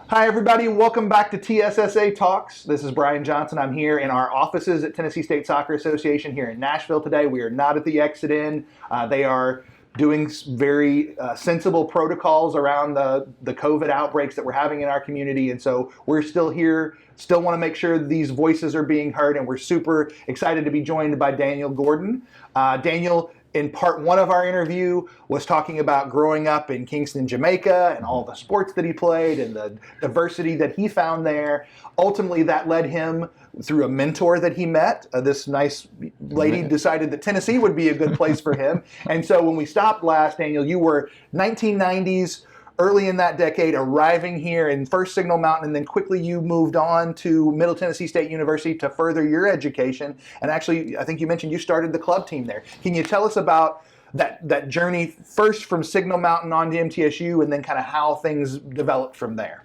Hi, everybody. Welcome back to TSSA Talks. This is Brian Johnson. I'm here in our offices at Tennessee State Soccer Association here in Nashville today. We are not at the Exit Inn. They are doing very sensible protocols around the COVID outbreaks that we're having in our community. And so we're still here, still want to make sure these voices are being heard. And we're super excited to be joined by Daniel Gordon. Daniel, in part one of our interview, was talking about growing up in Kingston, Jamaica, and all the sports that he played and the diversity that he found there. Ultimately, that led him through a mentor that he met. This nice lady decided that Tennessee would be a good place for him. And so when we stopped last, Daniel, you were 1990s, early in that decade, arriving here in first Signal Mountain, and then quickly you moved on to Middle Tennessee State University to further your education. And actually, I think you mentioned you started the club team there. Can you tell us about that journey first from Signal Mountain on to MTSU, and then kind of how things developed from there?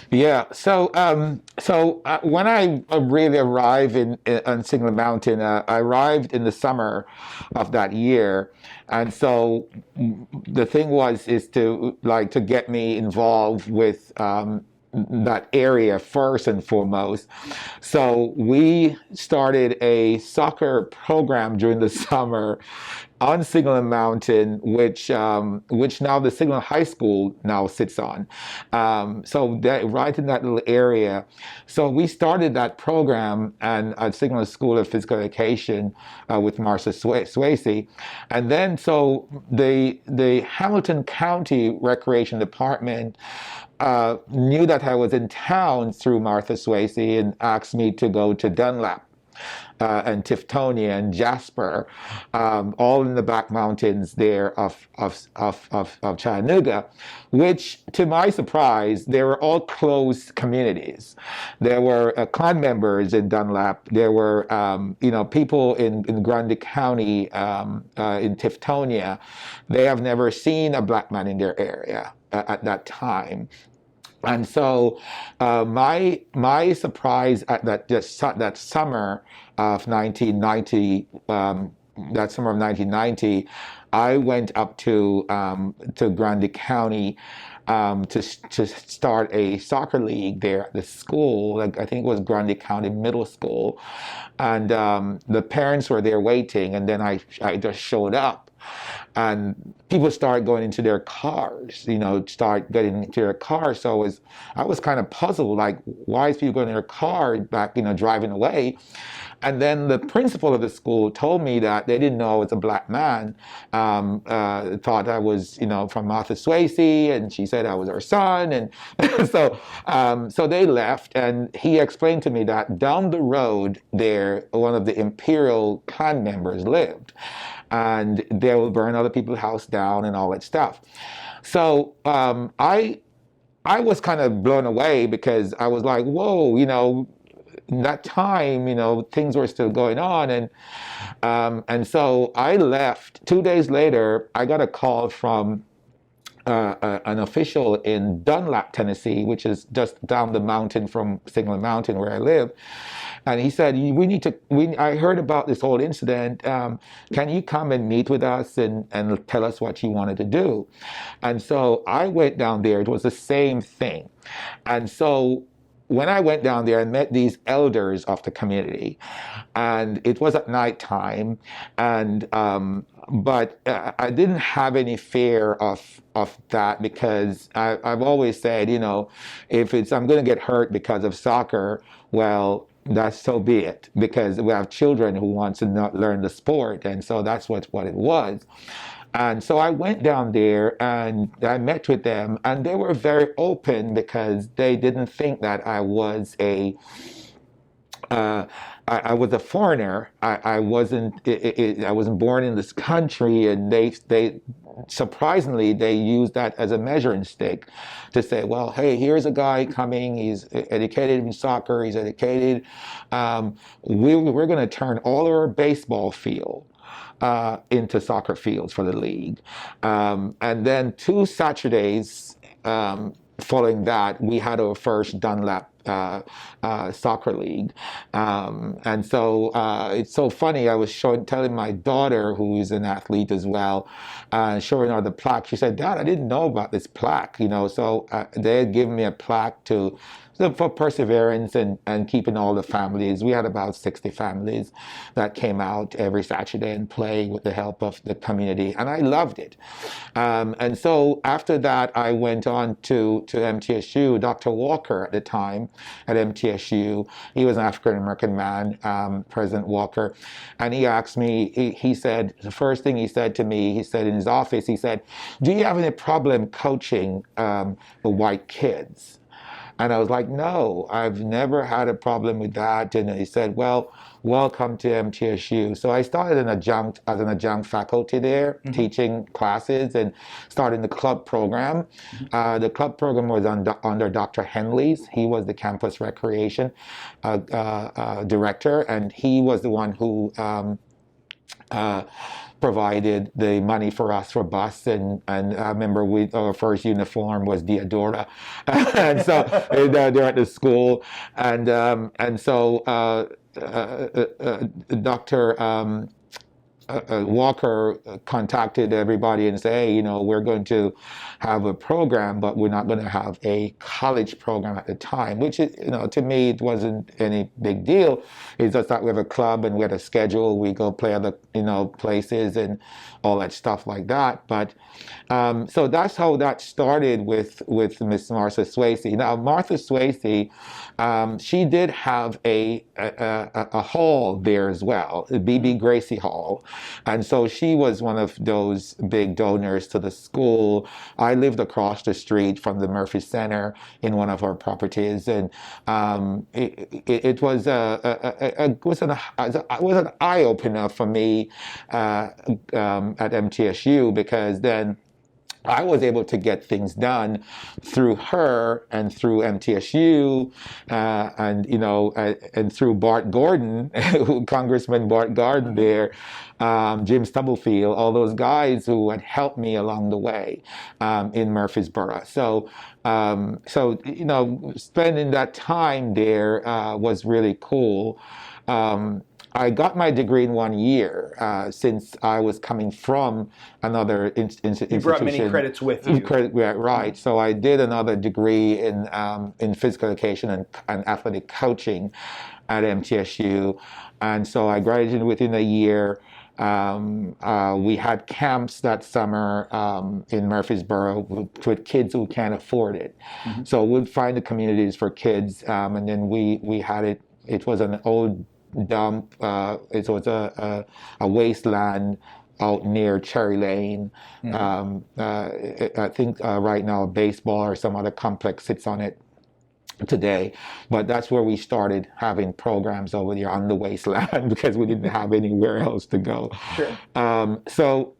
Yeah. So when I really arrived on Signal Mountain, I arrived in the summer of that year, and so the thing is to get me involved with that area first and foremost. So we started a soccer program during the summer on Signal Mountain, which now the Signal High School now sits on. So that, right in that little area. So we started that program and at Signal School of Physical Education with Marcia Swayze. And then so the Hamilton County Recreation Department knew that I was in town through Martha Swayze and asked me to go to Dunlap and Tiftonia and Jasper, all in the back mountains there of Chattanooga, which, to my surprise, they were all closed communities. There were clan members in Dunlap. There were people in Grundy County, in Tiftonia. They have never seen a black man in their area at that time. And so my surprise at that summer of 1990, that summer of 1990, I went up to Grundy County to start a soccer league there at the school. Like, I think it was Grundy County Middle School, and the parents were there waiting, and then I just showed up. And people started going into their cars, start getting into their cars. So I was kind of puzzled, like, why is people going in their car back, driving away? And then the principal of the school told me that they didn't know I was a black man, thought I was, from Martha Swayze, and she said I was her son. And so they left, and he explained to me that down the road there, one of the Imperial clan members lived, and they will burn other people's house down and all that stuff. So I was kind of blown away, because I was like, whoa, in that time, things were still going on. And so I left. 2 days later, I got a call from an official in Dunlap, Tennessee, which is just down the mountain from Signal Mountain where I live. And he said, I heard about this whole incident. Can you come and meet with us and tell us what you wanted to do? And so I went down there. It was the same thing. And so when I went down there, I met these elders of the community, and it was at nighttime, and but I didn't have any fear of that, because I've always said, if I'm going to get hurt because of soccer, well, that's so be it, because we have children who want to not learn the sport, and so that's what it was. And so I went down there and I met with them, and they were very open, because they didn't think that I was a foreigner. I wasn't born in this country, and they surprisingly they used that as a measuring stick to say, well, hey, here's a guy coming. He's educated in soccer. He's educated. We're going to turn all our baseball field into soccer fields for the league. And then 2 Saturdays following that, we had our first Dunlap soccer league. And so it's so funny. I was telling my daughter, who is an athlete as well, showing her the plaque. She said, "Dad, I didn't know about this plaque." So they had given me a plaque for perseverance and keeping all the families. We had about 60 families that came out every Saturday and play with the help of the community, and I loved it. And so after that, I went on to MTSU. Dr. Walker at the time at MTSU, he was an African American man, President Walker, and he asked me. He said the first thing he said to me. He said in his office, he said, "Do you have any problem coaching the white kids?" And I was like, "No, I've never had a problem with that." And he said, "Well, welcome to MTSU." So I started as an adjunct faculty there, teaching classes and starting the club program. The club program was under Dr. Henley's. He was the campus recreation director, and he was the one who provided the money for us for bus, and I remember our first uniform was Diadora, and so they're at the school, and so Dr. Walker contacted everybody and said, "Hey, we're going to have a program, but we're not going to have a college program at the time," which is, to me, it wasn't any big deal. It's just that we have a club and we had a schedule. We go play other, places and all that stuff like that. But so that's how that started with Miss Martha Swayze. Now, Martha Swayze, she did have a hall there as well, the BB Gracie Hall. And so she was one of those big donors to the school. I lived across the street from the Murphy Center in one of our properties, and it was an eye opener for me at MTSU, because then I was able to get things done through her and through MTSU, and through Bart Gordon, Congressman Bart Gordon there, Jim Stubblefield, all those guys who had helped me along the way in Murfreesboro. So, spending that time there was really cool. I got my degree in 1 year, since I was coming from another institution. You brought many credits with you. Right. So I did another degree in physical education and athletic coaching at MTSU. And so I graduated within a year. We had camps that summer in Murfreesboro with kids who can't afford it. So we'd find the communities for kids, and then we had it. It was an old dump. It was a wasteland out near Cherry Lane. I think right now a baseball or some other complex sits on it today, but that's where we started having programs over there on the wasteland because we didn't have anywhere else to go. Sure. So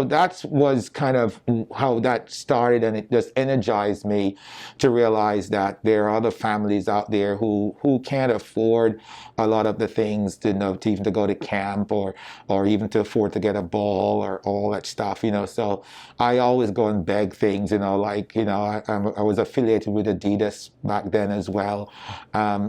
that was kind of how that started, and it just energized me to realize that there are other families out there who can't afford a lot of the things to even to go to camp or even to afford to get a ball or all that stuff. So I always go and beg things. I was affiliated with Adidas back then as well,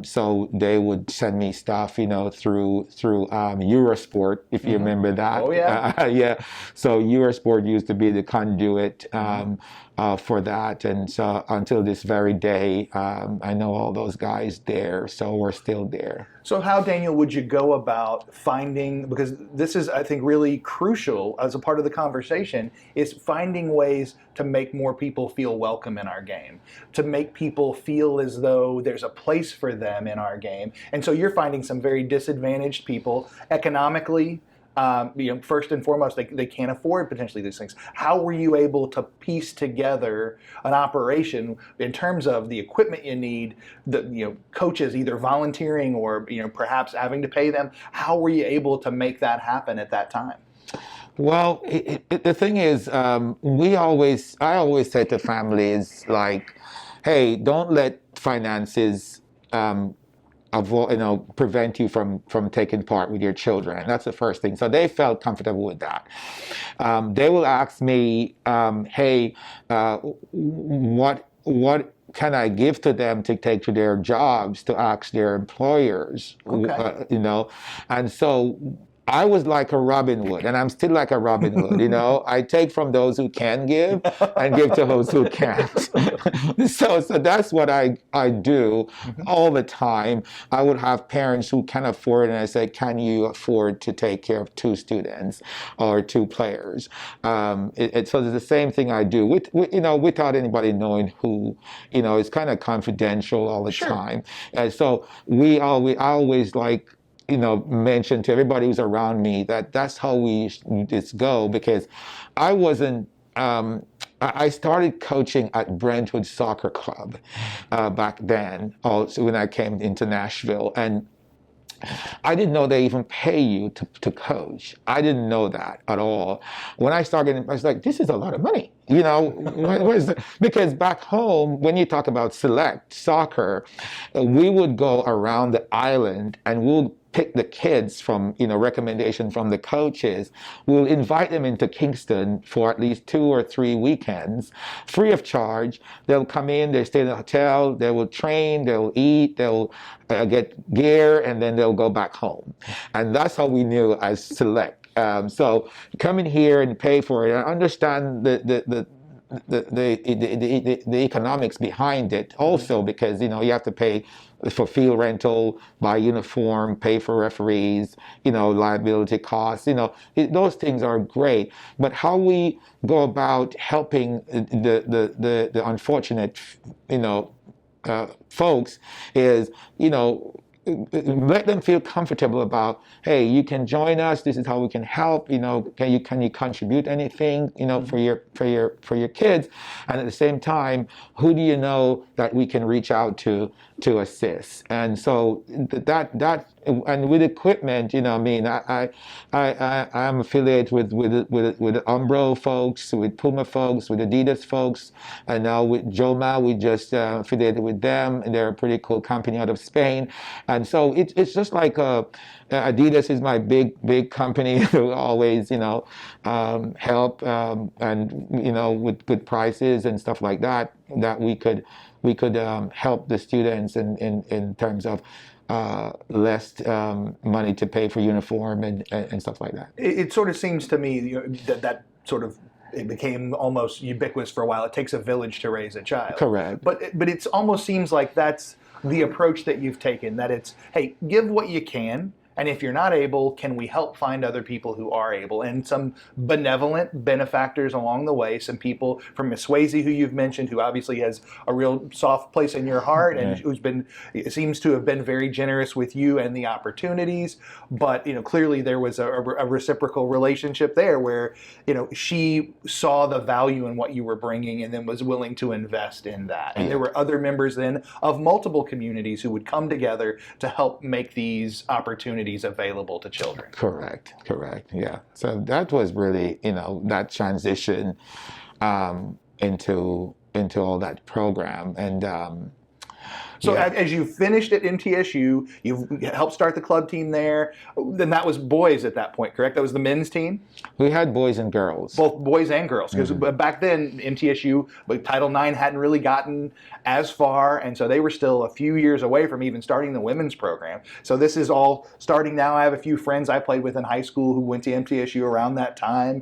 so they would send me stuff, through Eurosport, if you remember that. Oh yeah. Yeah. So Eurosport used to be the conduit for that, and so until this very day, I know all those guys there, so we're still there. So how, Daniel, would you go about finding, because this is, I think, really crucial as a part of the conversation, is finding ways to make more people feel welcome in our game, to make people feel as though there's a place for them in our game. And so you're finding some very disadvantaged people economically. First and foremost, they can't afford potentially these things. How were you able to piece together an operation in terms of the equipment you need, the coaches either volunteering or perhaps having to pay them? How were you able to make that happen at that time? Well, the thing is, I always say to families, like, hey, don't let finances prevent you from taking part with your children. That's the first thing. So they felt comfortable with that. They will ask me, hey, what can I give to them to take to their jobs to ask their employers, Okay. and so I was like a Robin Hood, and I'm still like a Robin Hood. I take from those who can give and give to those who can't. So that's what I do all the time. I would have parents who can afford, and I say, can you afford to take care of 2 students or 2 players? So it's the same thing I do without anybody knowing who. It's kind of confidential all the Sure. time. And so I always like mention to everybody who's around me that that's how we just go, because I wasn't. I started coaching at Brentwood Soccer Club back then, also when I came into Nashville, and I didn't know they even pay you to coach. I didn't know that at all. When I started, I was like, this is a lot of money. What is it? Because back home, when you talk about select soccer, we would go around the island and we'll pick the kids from, recommendation from the coaches. We'll invite them into Kingston for at least 2 or 3 weekends, free of charge. They'll come in, they stay in the hotel, they will train, they'll eat, they'll get gear, and then they'll go back home. And that's how we knew as select. So coming here and pay for it, I understand the economics behind it also, because you have to pay for field rental, buy uniform, pay for referees, liability costs, those things are great. But how we go about helping the unfortunate folks is let them feel comfortable about, hey, you can join us, this is how we can help, can you contribute anything for your kids, and at the same time, who do you know that we can reach out to assist. And so that and with equipment, I'm affiliated with Umbro folks, with Puma folks, with Adidas folks, and now with Joma, we just affiliated with them, and they're a pretty cool company out of Spain. And so it's just like Adidas is my big company who always help and with good prices and stuff like that we could help the students in terms of less money to pay for uniform and stuff like that. It sort of seems to me that sort of it became almost ubiquitous for a while. It takes a village to raise a child. Correct. But it almost seems like that's the approach that you've taken, that it's, hey, give what you can, and if you're not able, can we help find other people who are able? And some benevolent benefactors along the way, some people from Miss Swayze, who you've mentioned, who obviously has a real soft place in your heart, and seems to have been very generous with you and the opportunities. But clearly there was a reciprocal relationship there, where she saw the value in what you were bringing, and then was willing to invest in that. And there were other members then of multiple communities who would come together to help make these opportunities available to children. Correct. Yeah. So that was really, that transition into all that program. And so as you finished at MTSU, you helped start the club team there. Then that was boys at that point, correct? That was the men's team? We had boys and girls. Both boys and girls. Because back then, MTSU, Title IX hadn't really gotten as far, and so they were still a few years away from even starting the women's program. So this is all starting now. I have a few friends I played with in high school who went to MTSU around that time.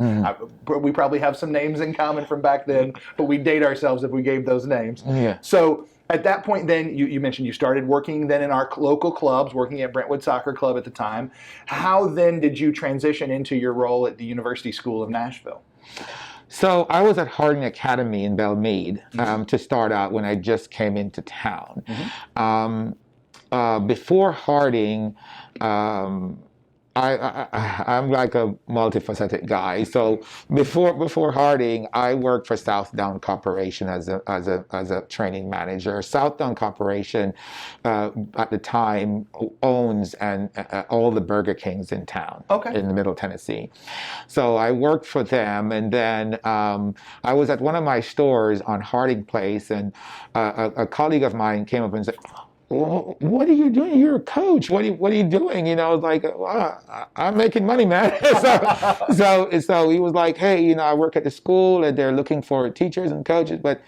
We probably have some names in common from back then, but we'd date ourselves if we gave those names. Yeah. So at that point, then, you mentioned you started working then in our local clubs, working at Brentwood Soccer Club at the time. How then did you transition into your role at the University School of Nashville? So I was at Harding Academy in Belmead to start out when I just came into town. Before Harding, I'm like a multifaceted guy. So before Harding, I worked for Southdown Corporation as a training manager. Southdown Corporation at the time owns all the Burger Kings in town, in the Middle Tennessee. So I worked for them, and then I was at one of my stores on Harding Place, and a colleague of mine came up and said, well, what are you doing? You're a coach. What are you doing? Like, well, I'm making money, man. so he was like, hey, I work at the school and they're looking for teachers and coaches, but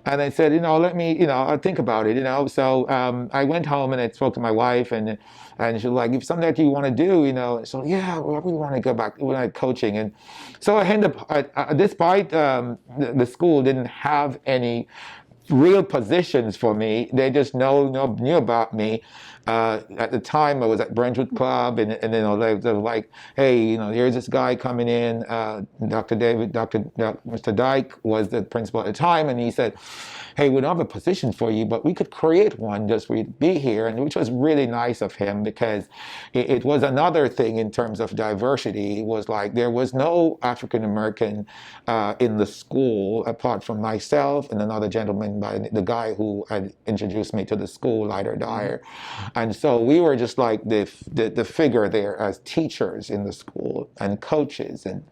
And I said, let me, I'll think about it. So I went home and I spoke to my wife, and she was like, if something that you want to do, so yeah, well, we want to go back, we want coaching. And so I ended up, despite the school didn't have any real positions for me. They just knew about me. At the time, I was at Brentwood Club, and they were like, hey, here's this guy coming in. Mr. Dyke was the principal at the time, and he said, hey, we don't have a position for you, but we could create one just for you to be here, and which was really nice of him, because it was another thing in terms of diversity. It was like there was no African American in the school apart from myself and another gentleman by the guy who had introduced me to the school, Leiter Dyer. And so we were just like the figure there as teachers in the school and coaches and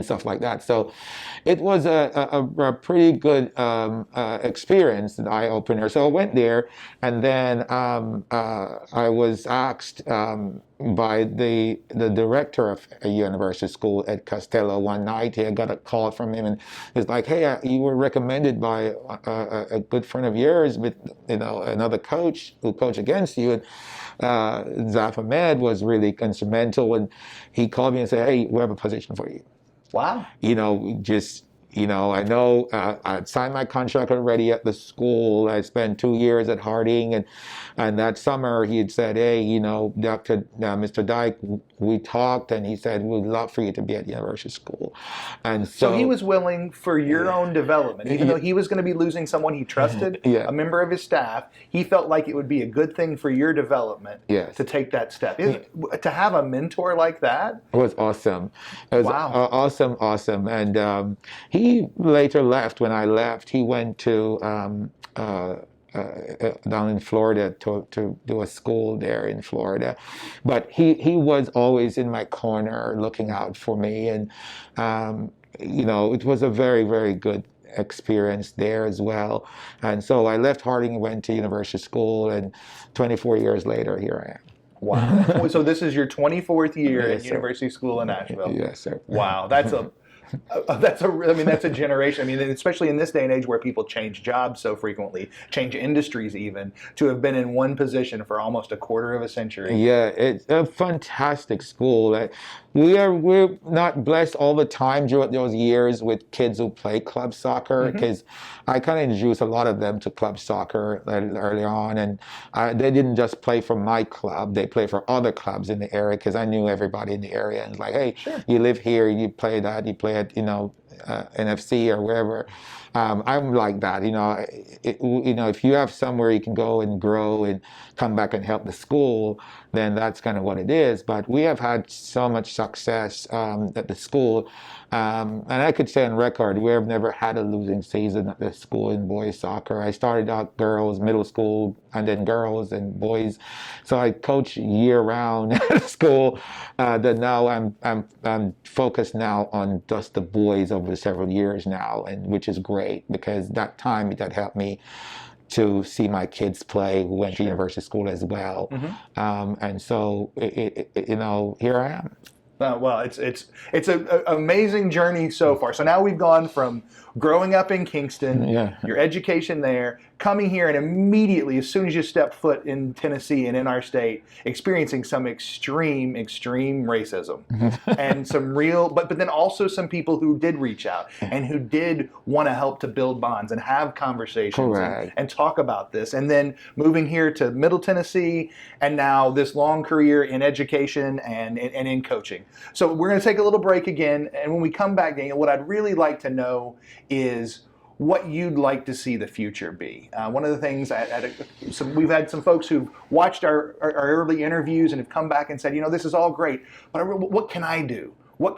stuff like that. So it was a pretty good experience, an eye opener. So I went there, and then I was asked by the director of a university school at Costello one night. I got a call from him, and he's like, hey, you were recommended by a good friend of yours, with another coach who coached against you. And Zaf Ahmed was really instrumental, and he called me and said, hey, we have a position for you. Wow. I know I signed my contract already at the school. I spent 2 years at Harding, and that summer he had said, hey, Mr. Dyke, we talked, and he said, we'd love for you to be at university school. And so he was willing for your own development, even though he was going to be losing someone he trusted, a member of his staff. He felt like it would be a good thing for your development to take that step. To have a mentor like that was awesome. It was awesome. And he later left. When I left, he went to down in Florida to do a school there in Florida. But he was always in my corner looking out for me. And, it was a very, very good experience there as well. And so I left Harding and went to university school, and 24 years later, here I am. Wow. So this is your 24th year Yes, at University School in Nashville. Yes, sir. Wow. That's a generation. I mean, especially in this day and age where people change jobs so frequently, change industries even, to have been in one position for almost a quarter of a century. Yeah, it's a fantastic school. We're not blessed all the time during those years with kids who play club soccer, because I kind of introduced a lot of them to club soccer early on, and they didn't just play for my club; they play for other clubs in the area, because I knew everybody in the area, and it's like, hey, you live here, you play that, you play at NFC or wherever. I'm like that, if you have somewhere you can go and grow and come back and help the school, then that's kind of what it is. But we have had so much success at the school, and I could say on record, we have never had a losing season at the school in boys soccer. I started out girls, middle school, and then girls and boys. So I coach year round at school. That now I'm focused now on just the boys over several years now, and which is great, because that helped me to see my kids play who went to university school as well. And so here I am. Well, it's an amazing journey so far. So now we've gone from growing up in Kingston, your education there, coming here, and immediately, as soon as you step foot in Tennessee and in our state, experiencing some extreme racism and some real, but then also some people who did reach out and who did want to help to build bonds and have conversations and talk about this. And then moving here to Middle Tennessee, and now this long career in education and in coaching. So we're going to take a little break again, and when we come back, Daniel, what I'd really like to know is what you'd like to see the future be. One of the things, we've had some folks who've watched our early interviews and have come back and said, this is all great, but what can I do?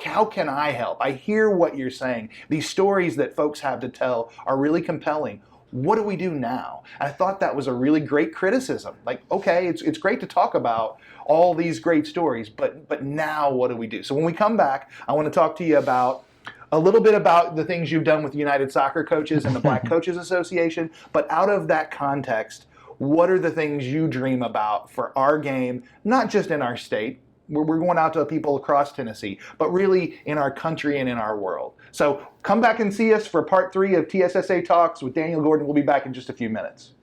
How can I help? I hear what you're saying. These stories that folks have to tell are really compelling. What do we do now? And I thought that was a really great criticism. Like, okay, it's great to talk about all these great stories, but now what do we do? So when we come back, I want to talk to you about a little bit about the things you've done with the United Soccer Coaches and the Black Coaches Association, but out of that context, what are the things you dream about for our game, not just in our state, We're going out to people across Tennessee, but really in our country and in our world. So come back and see us for part 3 of TSSA Talks with Daniel Gordon. We'll be back in just a few minutes.